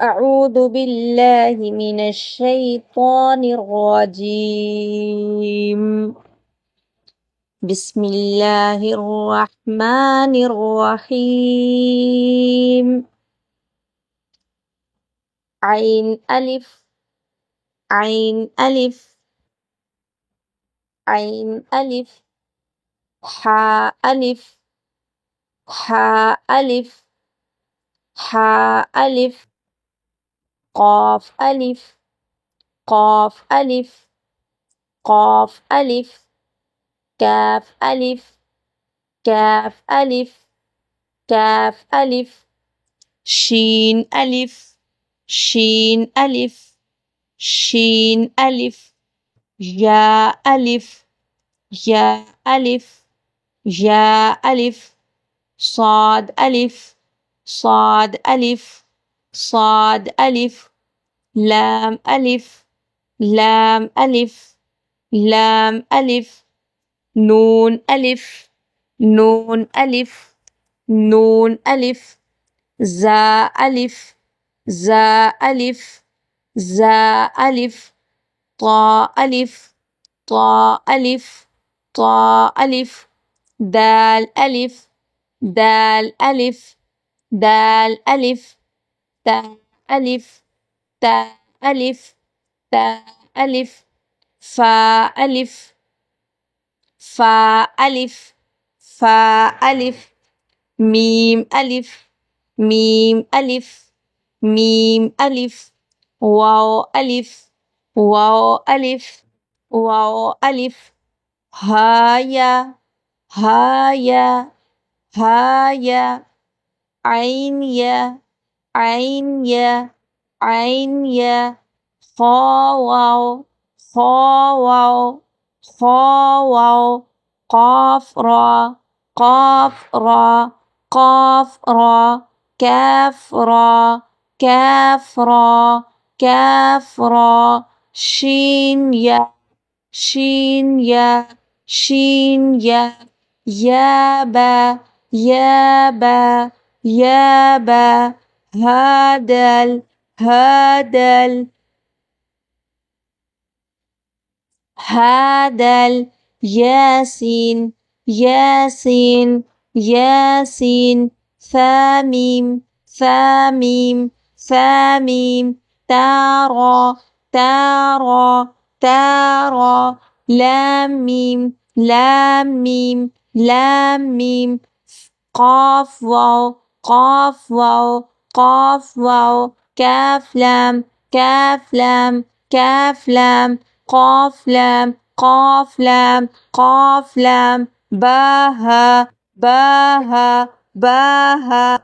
أعوذ بالله من الشيطان الرجيم. بسم الله الرحمن الرحيم. عين ألف، عين ألف، عين ألف، حاء ألف، حاء ألف، حاء ألف، قاف ألف، قاف ألف، قاف ألف، كاف ألف، كاف ألف، كاف ألف، شين ألف، شين ألف، شين ألف، يا ألف، يا ألف، يا ألف، صاد ألف، صاد ألف، صاد ألف، لام ألف، لام ألف، لام ألف، نون ألف، نون ألف، نون ألف، زا ألف، زا ألف، زا ألف، طا ألف، طا ألف، طا ألف، دال ألف، دال ألف، دال ألف، تا ألف، تا ألف، تا ألف، فا ألف، فا ألف، فا ألف، ميم ألف، ميم ألف، ميم ألف، واو ألف، واو ألف، واو ألف، هايا، هايا، هايا، عين يا، عين يا، عين يا، خاواو، خاواو، خاواو، قاف را، قاف را، قاف را، كاف را، كاف را، كاف را، شين يا، شين يا، شين يا، يابا، يابا، يابا، هادل، هادل، هادل، ياسين، ياسين، ياسين، ثاميم، ثاميم، ثاميم، تارى، تارى، تارى، لام ميم، لام ميم، لام ميم، قاف واو، قاف واو، قاف واو، كاف لام، كاف لام، كاف لام، قاف لام، قاف لام، قاف لام، باها، باها، باها،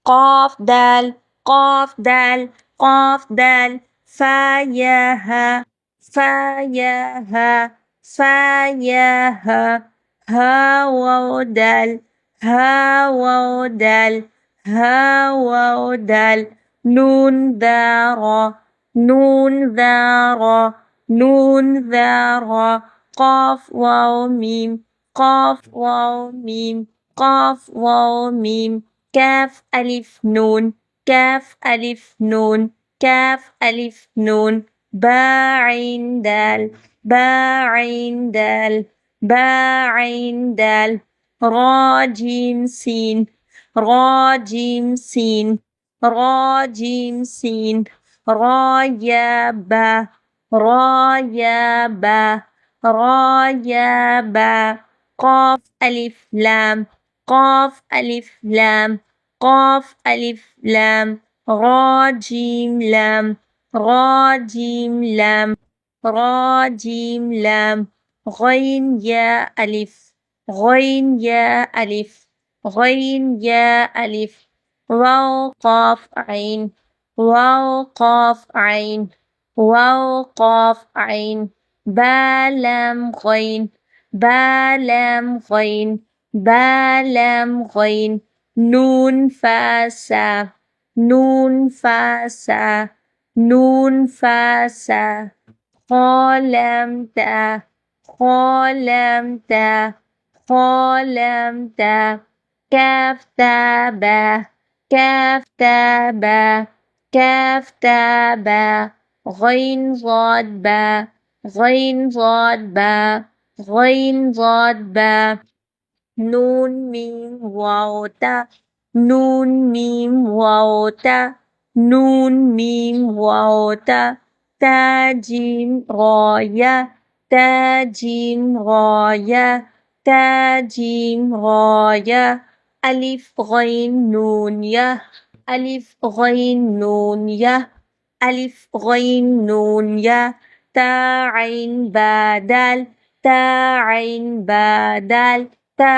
قاف دال، قاف دال، قاف دال، فاياها، فاياها، فاياها، ها واو دال، ها واو دال، ها واو دال، نون ذارا، نون ذارا، نون ذارا، قاف واو ميم، قاف واو ميم، قاف واو ميم، كاف ألف نون، كاف ألف نون، كاف ألف نون، باء عين دال، باء عين دال، باء عين دال، را جيم سين، را جيم سين، را جيم سين، را يا با، را يا با، را يا با، قاف ألف لام، قاف ألف لام، قاف ألف لام، را جيم لام، را جيم لام، را جيم لام، غين يا ألف، غين يا ألف، غين يا ألف، واو قاف عين، واو قاف عين، واو قاف عين، با لام غين، با لام غين، با لام غين، نون فاسا، نون فاسا، نون فاسا، خالم تا، خالم تا، خالم تا، كاف تابا، كاف تاء با كاف تاء با غين ضاد با غين ضاد با غين ضاد با نون ميم واو تاء نون ميم واو تاء نون ميم واو تاء تا جيم را يا تا جيم را يا تا جيم را يا ألف غين نون يا ألف غين نون يا ألف غين نون يا تا عين با دال تا عين با دال تا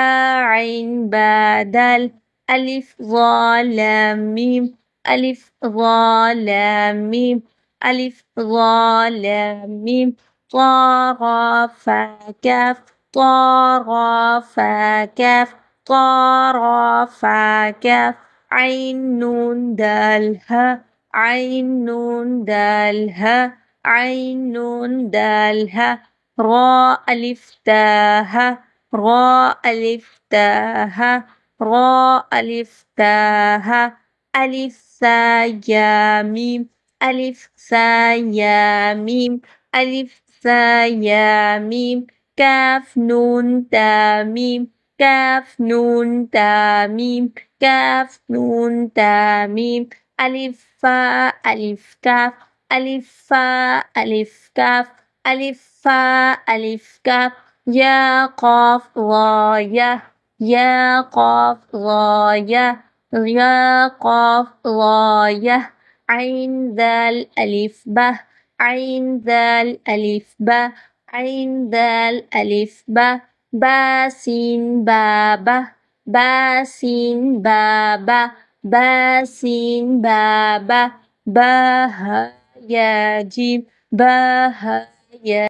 عين با دال ألف ظا لام ميم ألف ظا لام ميم ألف ظا لام ميم طا را فا كاف طا را فا كاف طا را فا كاف عين نون دال ها عين نون دال ها عين نون دال ها را ألف تا ها را ألف تا ها را ألف تا ها ألف ثا يا ميم ألف ثا يا ميم ألف ثا يا ميم كاف نون تا ميم كاف نون تا ميم كاف نون تا ميم ألف فاء ألف كاف ألف فاء ألف كاف ألف فاء ألف كاف يا قاف راية يا قاف راية يا قاف راية عين ذال ألف به عين ذال ألف به عين ذال ألف به باسين بابه باسين بابه باسين بابه باها يا جيم باها يا